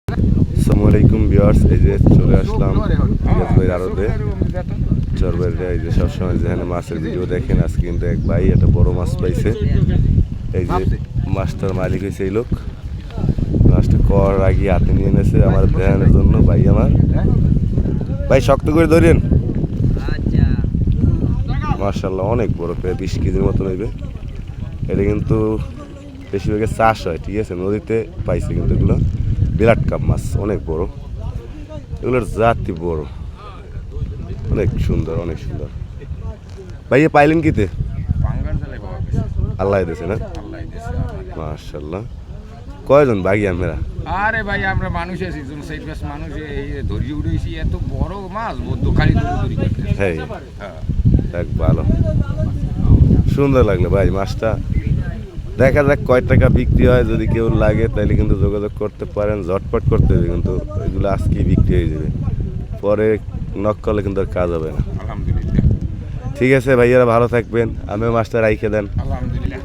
আসসালামু আলাইকুম ভিউয়ার্স, এই যে চলে আসলাম রিয়াজ ভাইয়ের আড়তে চরবাড়িটা। এই যে সবসময় যেখানে মাছের ভিডিও দেখেন, আজকে কিন্তু এক ভাই একটা বড় মাছ পাইছে। এই যে মাছটার মালিক হয়েছে এই লোক। মাছটা কর আগে হাতে নিয়ে এনেছে আমার দেখানোর জন্য। ভাই আমার ভাই শক্ত করে ধরেন। মাশাআল্লাহ অনেক বড়, প্রায় 20 কেজির মতো নেবে। এটা কিন্তু বেশিরভাগে চাষ হয়, ঠিক আছে, নদীতে পাইছে কিন্তু এগুলো বিরাট কাপ মাছ, অনেক বড়, এগুলোর জাতি বড়, অনেক সুন্দর, অনেক সুন্দর। ভাইয়া পাইলেন কিতে? আল্লাহ দিয়েছে না? মাশাআল্লাহ। কয়জন ভাই আমরা? আরে ভাই আমরা মানুষ আছি, সেই বেশ মানুষ এই ধরি উড়েছি, এত বড় মাছ দোকানি ধরি। হ্যাঁ, দেখ ভালো, সুন্দর লাগলো ভাই মাছটা। দেখা যাক কয় টাকা বিক্রি হয়, যদি কেউ লাগে তাহলে কিন্তু যোগাযোগ করতে পারেন। ঝটপট করতে হবে কিন্তু, এগুলো আজকেই বিক্রি হয়ে যাবে, পরে নক করলে কিন্তু আর কাজ হবে না। আলহামদুলিল্লাহ। ঠিক আছে ভাইয়ারা, ভালো থাকবেন, আমিও মাছটা রাইখে দেন। আলহামদুলিল্লাহ।